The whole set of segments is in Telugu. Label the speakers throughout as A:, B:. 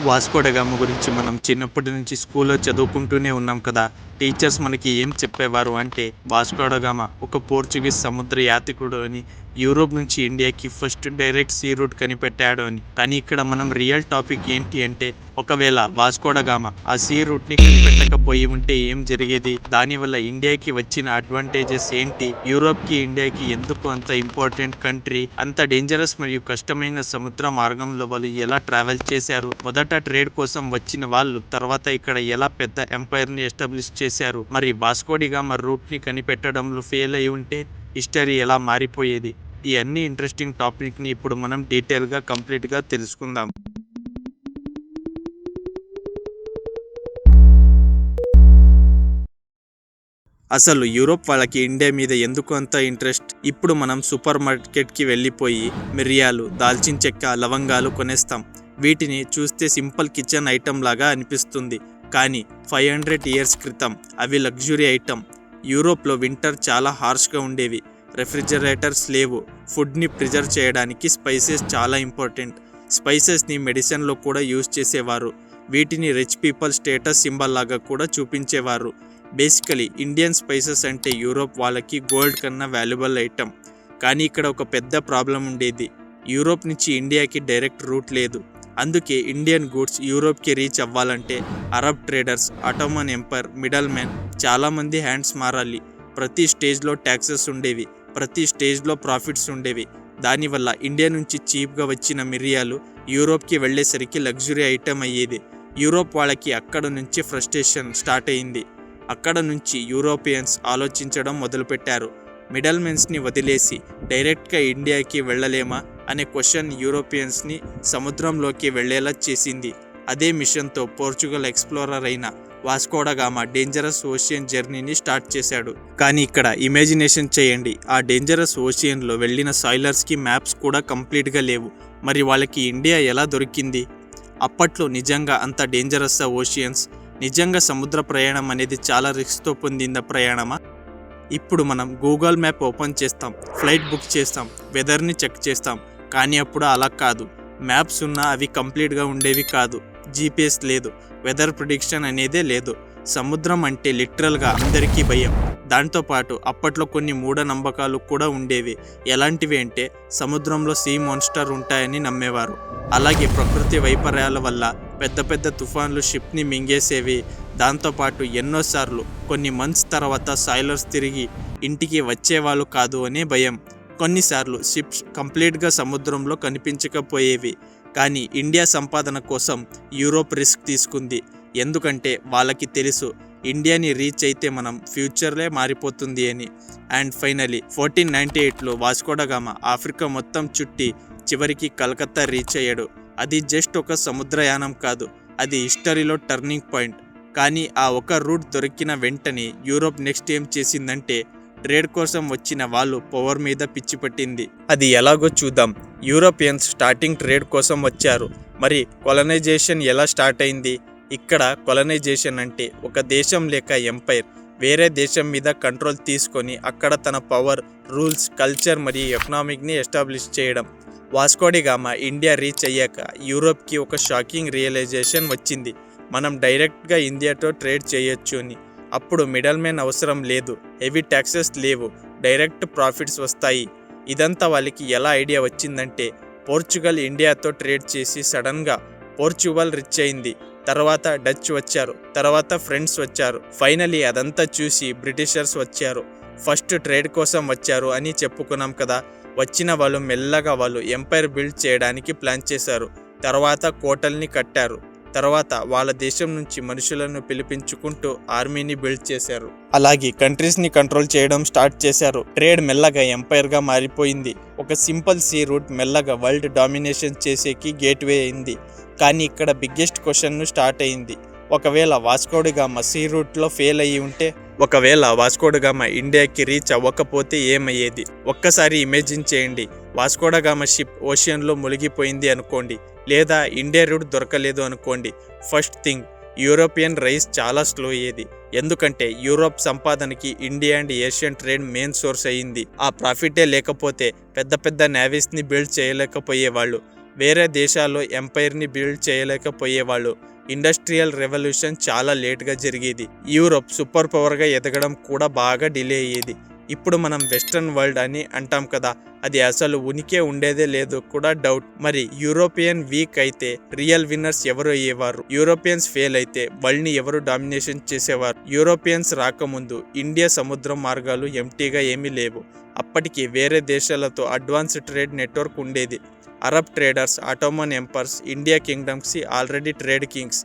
A: వాస్కోడగామ గురించి మనం చిన్నప్పటి నుంచి స్కూల్లో చదువుకుంటూనే ఉన్నాం కదా. టీచర్స్ మనకి ఏం చెప్పేవారు అంటే వాస్కోడగామ ఒక పోర్చుగీస్ సముద్ర యాత్రికుడు అని, యూరోప్ నుంచి ఇండియాకి ఫస్ట్ డైరెక్ట్ సీ రూట్ కనిపెట్టాడు అని. కానీ ఇక్కడ మనం రియల్ టాపిక్ ఏంటి అంటే, ఒకవేళ వాస్కోడగామ ఆ సీ రూట్ని కనిపెట్టకపోయి ఉంటే ఏం జరిగేది, దానివల్ల ఇండియాకి వచ్చిన అడ్వాంటేజెస్ ఏంటి, యూరోప్కి ఇండియాకి ఎందుకు అంత ఇంపార్టెంట్ కంట్రీ, అంత డేంజరస్ మరియు కష్టమైన సముద్ర మార్గంలో వాళ్ళు ఎలా ట్రావెల్ చేశారు, మొదట ట్రేడ్ కోసం వచ్చిన వాళ్ళు తర్వాత ఇక్కడ ఎలా పెద్ద ఎంపైర్ని ఎస్టాబ్లిష్ చేశారు, మరి వాస్కోడిగామ రూట్ని కనిపెట్టడంలో ఫెయిల్ అయి ఉంటే హిస్టరీ ఎలా మారిపోయేది. ఈ అన్ని ఇంట్రెస్టింగ్ టాపిక్ని ఇప్పుడు మనం డీటెయిల్గా కంప్లీట్గా తెలుసుకుందాం. అసలు యూరోప్ వాళ్ళకి ఇండియా మీద ఎందుకు అంత ఇంట్రెస్ట్? ఇప్పుడు మనం సూపర్ మార్కెట్కి వెళ్ళిపోయి మిరియాలు, దాల్చిన చెక్క, లవంగాలు కొనేస్తాం. వీటిని చూస్తే సింపుల్ కిచెన్ ఐటమ్ లాగా అనిపిస్తుంది, కానీ 500 ఇయర్స్ క్రితం అవి లగ్జరీ ఐటమ్. యూరోప్లో వింటర్ చాలా హార్ష్గా ఉండేవి, రెఫ్రిజరేటర్స్ లేవు, ఫుడ్ని ప్రిజర్వ్ చేయడానికి స్పైసెస్ చాలా ఇంపార్టెంట్. స్పైసెస్ని మెడిసిన్లో కూడా యూజ్ చేసేవారు. వీటిని రిచ్ పీపుల్ స్టేటస్ సింబల్ లాగా కూడా చూపించేవారు. బేసికలీ ఇండియన్ స్పైసెస్ అంటే యూరోప్ వాళ్ళకి గోల్డ్ కన్నా వాల్యుబుల్ ఐటమ్. కానీ ఇక్కడ ఒక పెద్ద ప్రాబ్లం ఉండేది. యూరోప్ నుంచి ఇండియాకి డైరెక్ట్ రూట్ లేదు. అందుకే ఇండియన్ గూడ్స్ యూరోప్కి రీచ్ అవ్వాలంటే Arab traders, Ottoman empire, middle man చాలామంది హ్యాండ్స్ మారాలి. ప్రతి స్టేజ్లో ట్యాక్సెస్ ఉండేవి, ప్రతి స్టేజ్లో ప్రాఫిట్స్ ఉండేవి. దానివల్ల ఇండియా నుంచి చీప్గా వచ్చిన మిరియాలు యూరోప్కి వెళ్ళేసరికి లగ్జరీ ఐటమ్ అయ్యేది. యూరోప్ వాళ్ళకి అక్కడ నుంచి ఫ్రస్ట్రేషన్ స్టార్ట్ అయింది. అక్కడ నుంచి యూరోపియన్స్ ఆలోచించడం మొదలుపెట్టారు. మిడల్ మెన్స్ని వదిలేసి డైరెక్ట్గా ఇండియాకి వెళ్ళలేమా అనే క్వశ్చన్ యూరోపియన్స్ని సముద్రంలోకి వెళ్ళేలా చేసింది. అదే మిషన్తో పోర్చుగల్ ఎక్స్ప్లోరర్ అయిన వాస్కోడగామా డేంజరస్ ఓషియన్ జర్నీని స్టార్ట్ చేశాడు. కానీ ఇక్కడ ఇమాజినేషన్ చేయండి, ఆ డేంజరస్ ఓషియన్లో వెళ్ళిన సాయిలర్స్కి మ్యాప్స్ కూడా కంప్లీట్గా లేవు. మరి వాళ్ళకి ఇండియా ఎలా దొరికింది? అప్పట్లో నిజంగా అంత డేంజరస్ ఓషియన్స్? నిజంగా సముద్ర ప్రయాణం అనేది చాలా రిస్క్తో పొందిన ప్రయాణమా? ఇప్పుడు మనం గూగుల్ మ్యాప్ ఓపెన్ చేస్తాం, ఫ్లైట్ బుక్ చేస్తాం, వెదర్ని చెక్ చేస్తాం. కానీ అప్పుడు అలా కాదు. మ్యాప్స్ ఉన్నా అవి కంప్లీట్గా ఉండేవి కాదు. జీపీఎస్ లేదు, వెదర్ ప్రిడిక్షన్ అనేదే లేదు. సముద్రం అంటే లిటరల్గా అందరికీ భయం. దాంతోపాటు అప్పట్లో కొన్ని మూఢనమ్మకాలు కూడా ఉండేవి. ఎలాంటివి అంటే సముద్రంలో సీ మాన్స్టర్ ఉంటాయని నమ్మేవారు. అలాగే ప్రకృతి వైపర్యాల వల్ల పెద్ద పెద్ద తుఫాన్లు షిప్ని మింగేసేవి. దాంతోపాటు ఎన్నోసార్లు కొన్ని మంత్స్ తర్వాత సాయిలర్స్ తిరిగి ఇంటికి వచ్చేవాళ్ళు కాదు అనే భయం. కొన్నిసార్లు షిప్స్ కంప్లీట్గా సముద్రంలో కనిపించకపోయేవి. కానీ ఇండియా సంపాదన కోసం యూరోప్ రిస్క్ తీసుకుంది. ఎందుకంటే వాళ్ళకి తెలుసు ఇండియాని రీచ్ అయితే మనం ఫ్యూచర్లే మారిపోతుంది అని. అండ్ ఫైనలీ 1498లో వాస్కోడగామా ఆఫ్రికా మొత్తం చుట్టి చివరికి కలకత్తా రీచ్ అయ్యాడు. అది జస్ట్ ఒక సముద్రయానం కాదు, అది హిస్టరీలో టర్నింగ్ పాయింట్. కానీ ఆ ఒక రూట్ దొరికిన వెంటనే యూరోప్ నెక్స్ట్ ఏం చేసిందంటే ట్రేడ్ కోసం వచ్చిన వాళ్ళు పవర్ మీద పిచ్చి పట్టింది. అది ఎలాగో చూద్దాం. యూరోపియన్స్ స్టార్టింగ్ ట్రేడ్ కోసం వచ్చారు. మరి కొలనైజేషన్ ఎలా స్టార్ట్ అయింది? ఇక్కడ కొలనైజేషన్ అంటే ఒక దేశం లేక ఎంపైర్ వేరే దేశం మీద కంట్రోల్ తీసుకొని అక్కడ తన పవర్, రూల్స్, కల్చర్ మరియు ఎకనామిక్ని ఎస్టాబ్లిష్ చేయడం. వాస్కోడిగామా ఇండియా రీచ్ అయ్యాక యూరోప్కి ఒక షాకింగ్ రియలైజేషన్ వచ్చింది. మనం డైరెక్ట్గా ఇండియాతో ట్రేడ్ చేయొచ్చు అని. అప్పుడు మిడల్ మ్యాన్ అవసరం లేదు, హెవీ ట్యాక్సెస్ లేవు, డైరెక్ట్ ప్రాఫిట్స్ వస్తాయి. ఇదంతా వాళ్ళకి ఎలా ఐడియా వచ్చిందంటే పోర్చుగల్ ఇండియాతో ట్రేడ్ చేసి సడన్గా పోర్చుగల్ రిచ్ అయింది. తర్వాత డచ్ వచ్చారు, తర్వాత ఫ్రెండ్స్ వచ్చారు. ఫైనలీ అదంతా చూసి బ్రిటిషర్స్ వచ్చారు. ఫస్ట్ ట్రేడ్ కోసం వచ్చారు అని చెప్పుకున్నాం కదా. వచ్చిన వాళ్ళు మెల్లగా వాళ్ళు ఎంపైర్ బిల్డ్ చేయడానికి ప్లాన్ చేశారు. తర్వాత కోటల్ని కట్టారు. తర్వాత వాళ్ళ దేశం నుంచి మనుషులను పిలిపించుకుంటూ ఆర్మీని బిల్డ్ చేశారు. అలాగే కంట్రీస్ని కంట్రోల్ చేయడం స్టార్ట్ చేశారు. ట్రేడ్ మెల్లగా ఎంపైర్గా మారిపోయింది. ఒక సింపుల్ సీ రూట్ మెల్లగా వరల్డ్ డామినేషన్ చేసేకి గేట్వే అయింది. కానీ ఇక్కడ బిగ్గెస్ట్ క్వశ్చన్ స్టార్ట్ అయింది. ఒకవేళ వాస్కోడిగామా సీ రూట్లో ఫెయిల్ అయ్యి ఉంటే, ఒకవేళ వాస్కోడిగామా ఇండియాకి రీచ్ అవ్వకపోతే ఏమయ్యేది? ఒక్కసారి ఇమేజిన్ చేయండి. వాస్కోడిగామా షిప్ ఓషియన్లో మునిగిపోయింది అనుకోండి, లేదా ఇండియా రూట్ దొరకలేదు అనుకోండి. ఫస్ట్ థింగ్, యూరోపియన్ రైస్ చాలా స్లో అయ్యేది. ఎందుకంటే యూరోప్ సంపాదనకి India and Asian trade main source అయ్యింది. ఆ ప్రాఫిటే లేకపోతే పెద్ద పెద్ద నేవీస్ని బిల్డ్ చేయలేకపోయేవాళ్ళు. వేరే దేశాల్లో ఎంపైర్ని బిల్డ్ చేయలేకపోయేవాళ్ళు. ఇండస్ట్రియల్ రెవల్యూషన్ చాలా లేట్గా జరిగేది. యూరోప్ సూపర్ పవర్గా ఎదగడం కూడా బాగా డిలే అయ్యేది. ఇప్పుడు మనం వెస్ట్రన్ వరల్డ్ అని అంటాం కదా, అది అసలు ఉనికే ఉండేదే లేదో కూడా డౌట్. మరి యూరోపియన్ వీక్ అయితే రియల్ విన్నర్స్ ఎవరు అయ్యేవారు? యూరోపియన్స్ ఫెయిల్ అయితే వరల్డ్ని ఎవరు డామినేషన్ చేసేవారు? యూరోపియన్స్ రాకముందు ఇండియా సముద్రం మార్గాలు ఎంటీగా ఏమీ లేవు. అప్పటికి వేరే దేశాలతో అడ్వాన్స్డ్ ట్రేడ్ నెట్వర్క్ ఉండేది. Arab traders, Ottoman empires, India kingdoms already trade kings.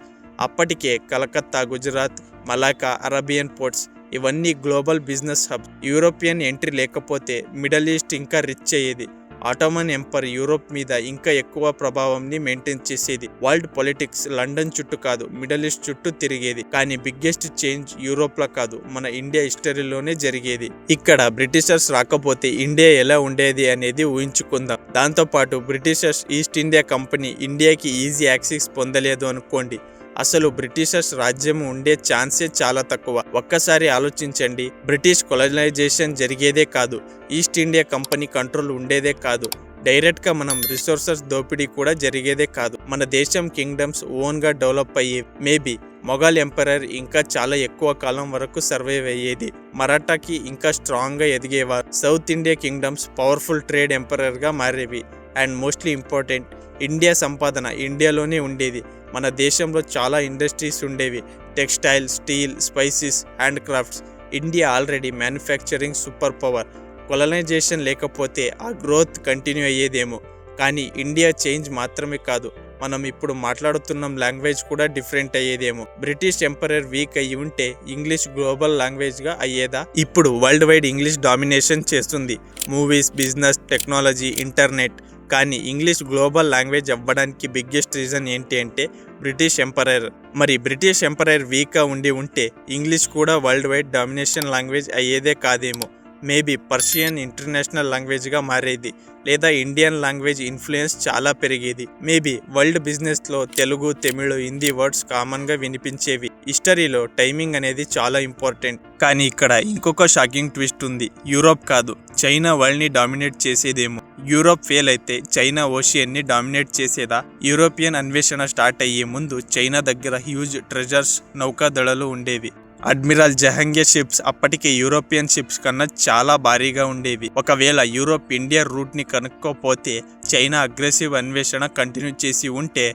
A: అప్పటికే Calcutta, Gujarat, Malacca, Arabian ports ఇవన్నీ global business hub. European entry లేకపోతే మిడిల్ ఈస్ట్ ఇంకా రిచ్ అయ్యేది. ఆటోమన్ ఎంపర్ యూరోప్ మీద ఇంకా ఎక్కువ ప్రభావంని మెయింటైన్ చేసేది. వరల్డ్ పొలిటిక్స్ లండన్ చుట్టూ కాదు, మిడిల్ ఈస్ట్ చుట్టూ తిరిగేది. కానీ బిగ్గెస్ట్ చేంజ్ యూరోప్లో కాదు, మన ఇండియా హిస్టరీలోనే జరిగేది. ఇక్కడ బ్రిటిషర్స్ రాకపోతే ఇండియా ఎలా ఉండేది అనేది ఊహించుకుందాం. దాంతోపాటు బ్రిటిషర్స్ ఈస్ట్ ఇండియా కంపెనీ ఇండియాకి ఈజీ యాక్సెస్ పొందలేదు అనుకోండి. అసలు బ్రిటిషర్స్ రాజ్యం ఉండే ఛాన్సే చాలా తక్కువ. ఒక్కసారి ఆలోచించండి, బ్రిటిష్ కొలనైజేషన్ జరిగేదే కాదు, ఈస్ట్ ఇండియా కంపెనీ కంట్రోల్ ఉండేదే కాదు, డైరెక్ట్గా మనం రిసోర్సెస్ దోపిడీ కూడా జరిగేదే కాదు. మన దేశం కింగ్డమ్స్ ఓన్గా డెవలప్ అయ్యేవి. మేబీ మొఘల్ ఎంపరర్ ఇంకా చాలా ఎక్కువ కాలం వరకు సర్వైవ్ అయ్యేది. మరాఠాకి ఇంకా స్ట్రాంగ్గా ఎదిగేవారు. South India kingdoms powerful trade ఎంపరర్గా మారేవి. అండ్ మోస్ట్లీ ఇంపార్టెంట్, ఇండియా సంపాదన ఇండియాలోనే ఉండేది. మన దేశంలో చాలా ఇండస్ట్రీస్ ఉండేవి. Textile, steel, spices, hand crafts. India already manufacturing super power. Colonization లేకపోతే ఆ గ్రోత్ కంటిన్యూ అయ్యేదేమో. కానీ ఇండియా చేంజ్ మాత్రమే కాదు, మనం ఇప్పుడు మాట్లాడుతున్న లాంగ్వేజ్ కూడా డిఫరెంట్ అయ్యేదేమో. బ్రిటిష్ ఎంపరర్ వీక్ అయ్యి ఉంటే ఇంగ్లీష్ గ్లోబల్ లాంగ్వేజ్గా అయ్యేదా? ఇప్పుడు వరల్డ్ వైడ్ ఇంగ్లీష్ డామినేషన్ చేస్తుంది. Movies, business, technology, internet. కానీ ఇంగ్లీష్ గ్లోబల్ లాంగ్వేజ్ అవ్వడానికి బిగ్గెస్ట్ రీజన్ ఏంటి అంటే బ్రిటిష్ ఎంపరర్. మరి బ్రిటిష్ ఎంపరర్ వీక్గా ఉంటే ఇంగ్లీష్ కూడా వరల్డ్ వైడ్ డామినేషన్ లాంగ్వేజ్ అయ్యేదే కాదేమో. మేబీ పర్షియన్ ఇంటర్నేషనల్ లాంగ్వేజ్గా మారేది, లేదా ఇండియన్ లాంగ్వేజ్ ఇన్ఫ్లుయెన్స్ చాలా పెరిగేది. మేబీ వరల్డ్ బిజినెస్లో తెలుగు, తమిళ్, హిందీ వర్డ్స్ కామన్గా వినిపించేవి. హిస్టరీలో టైమింగ్ అనేది చాలా ఇంపార్టెంట్. కానీ ఇక్కడ ఇంకొక షాకింగ్ ట్విస్ట్ ఉంది. యూరోప్ కాదు, చైనా వరల్డ్ని డామినేట్ చేసేదేమో. యూరోప్ ఫెయిల్ అయితే చైనా ఓషియన్ని డామినేట్ చేసేదా? యూరోపియన్ అన్వేషణ స్టార్ట్ అయ్యే ముందు చైనా దగ్గర హ్యూజ్ ట్రెజర్స్, నౌకాదళాలు ఉండేవి. అడ్మిరల్ జహంగీర్ షిప్స్ అప్పటికే యూరోపియన్ షిప్స్ కన్నా చాలా భారీగా ఉండేవి. ఒకవేళ యూరోప్ ఇండియా రూట్ని కనుక్కోపోతే చైనా అగ్రెసివ్ అన్వేషణ కంటిన్యూ చేసి ఉంటే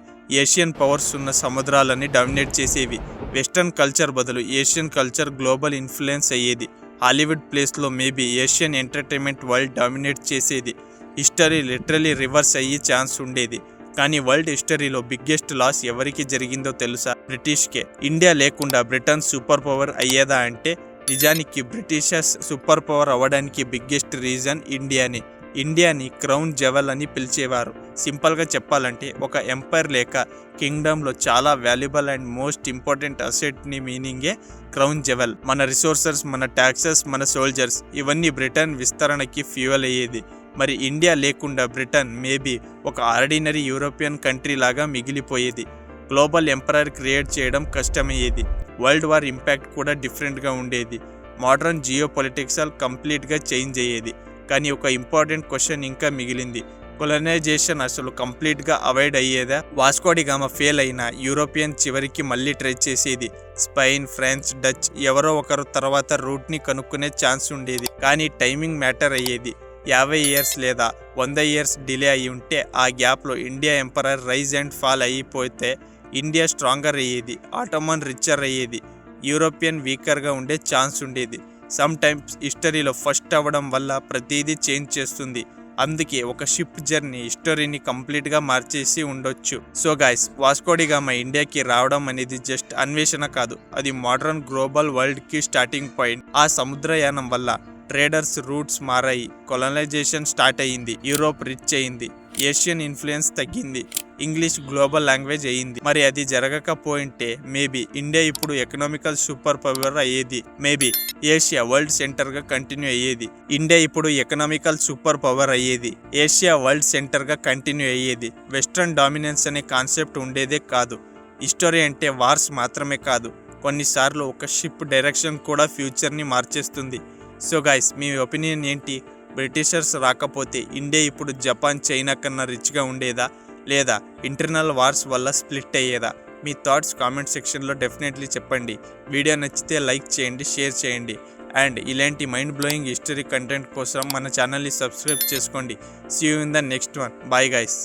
A: ఏషియన్ పవర్స్ ఉన్న సముద్రాలని డామినేట్ చేసేవి. వెస్టర్న్ కల్చర్ బదులు ఏషియన్ కల్చర్ గ్లోబల్ ఇన్ఫ్లుయెన్స్ అయ్యేది. హాలీవుడ్ ప్లేస్లో maybe Asian entertainment world dominate చేసేది. హిస్టరీ లిటరలీ రివర్స్ అయ్యే ఛాన్స్ ఉండేది. కానీ వరల్డ్ హిస్టరీలో బిగ్గెస్ట్ లాస్ ఎవరికి జరిగిందో తెలుసా? బ్రిటిష్కే. ఇండియా లేకుండా బ్రిటన్ సూపర్ పవర్ అయ్యేదా అంటే నిజానికి బ్రిటిషర్స్ సూపర్ పవర్ అవ్వడానికి బిగ్గెస్ట్ రీజన్ ఇండియాని క్రౌన్ జెవెల్ అని పిలిచేవారు. సింపుల్గా చెప్పాలంటే ఒక ఎంపైర్ లేక కింగ్డమ్లో చాలా వాల్యుబుల్ అండ్ మోస్ట్ ఇంపార్టెంట్ అసెట్ని మీనింగే క్రౌన్ జెవెల్. మన రిసోర్సెస్, మన ట్యాక్సెస్, మన సోల్జర్స్ ఇవన్నీ బ్రిటన్ విస్తరణకి ఫ్యూయల్ అయ్యేది. మరి ఇండియా లేకుండా బ్రిటన్ మేబీ ఒక ఆర్డినరీ యూరోపియన్ కంట్రీ లాగా మిగిలిపోయేది. గ్లోబల్ ఎంపరర్ క్రియేట్ చేయడం కష్టమయ్యేది. వరల్డ్ వార్ ఇంపాక్ట్ కూడా డిఫరెంట్గా ఉండేది. మోడర్న్ జియో పొలిటిక్సల్ కంప్లీట్గా చేంజ్ అయ్యేది. కానీ ఒక ఇంపార్టెంట్ క్వశ్చన్ ఇంకా మిగిలింది. కొలనైజేషన్ అసలు కంప్లీట్గా అవాయిడ్ అయ్యేదా? వాస్కో డి గామా ఫెయిల్ అయినా యూరోపియన్ చివరికి మళ్ళీ ట్రై చేసేది. స్పెయిన్, ఫ్రాన్స్, డచ్ ఎవరో ఒకరు తర్వాత రూట్ని కనుక్కునే ఛాన్స్ ఉండేది. కానీ టైమింగ్ మ్యాటర్ అయ్యేది. 50 ఇయర్స్ లేదా 100 ఇయర్స్ డిలే అయి ఉంటే ఆ గ్యాప్లో India emperor rise and fall అయిపోతే ఇండియా స్ట్రాంగర్ అయ్యేది, ఆటోమన్ రిచర్ అయ్యేది, యూరోపియన్ వీకర్గా ఉండే ఛాన్స్ ఉండేది. సమ్ టైమ్స్ హిస్టరీలో ఫస్ట్ అవ్వడం వల్ల ప్రతిదీ చేంజ్ చేస్తుంది. అందుకే ఒక షిప్ జర్నీ హిస్టరీని కంప్లీట్గా మార్చేసి ఉండొచ్చు. So guys, Vasco da Gama ఇండియాకి రావడం అనేది జస్ట్ అన్వేషణ కాదు, అది మోడర్న్ గ్లోబల్ వరల్డ్కి స్టార్టింగ్ పాయింట్. ఆ సముద్రయానం వల్ల ట్రేడర్స్ రూట్స్ మారాయి, కొలనైజేషన్ స్టార్ట్ అయ్యింది, యూరోప్ రిచ్ అయింది, ఏషియన్ ఇన్ఫ్లుయెన్స్ తగ్గింది, ఇంగ్లీష్ గ్లోబల్ లాంగ్వేజ్ అయ్యింది. మరి అది జరగకపోయింటే మేబీ ఇండియా ఇప్పుడు ఎకనామికల్ సూపర్ పవర్ అయ్యేది. మేబీ ఏషియా వరల్డ్ సెంటర్గా కంటిన్యూ అయ్యేది. ఇండియా ఇప్పుడు ఎకనామికల్ సూపర్ పవర్ అయ్యేది, ఏషియా వరల్డ్ సెంటర్గా కంటిన్యూ అయ్యేది. వెస్ట్రన్ డామినెన్స్ అనే కాన్సెప్ట్ ఉండేదే కాదు. హిస్టరీ అంటే వార్స్ మాత్రమే కాదు, కొన్నిసార్లు ఒక షిప్ డైరెక్షన్ కూడా ఫ్యూచర్ని మార్చేస్తుంది. సో గైస్, మీ ఒపీనియన్ ఏంటి? బ్రిటిషర్స్ రాకపోతే ఇండియా ఇప్పుడు జపాన్, చైనా కన్నా రిచ్గా ఉండేదా? లేదా ఇంటర్నల్ వార్స్ వల్ల స్ప్లిట్ అయ్యేదా? మీ థాట్స్ కామెంట్ సెక్షన్లో డెఫినెట్లీ చెప్పండి. వీడియో నచ్చితే లైక్ చేయండి, షేర్ చేయండి. అండ్ ఇలాంటి మైండ్ బ్లోయింగ్ హిస్టరీ కంటెంట్ కోసం మన ఛానల్ని సబ్స్క్రైబ్ చేసుకోండి. See you in the next one. Bye guys.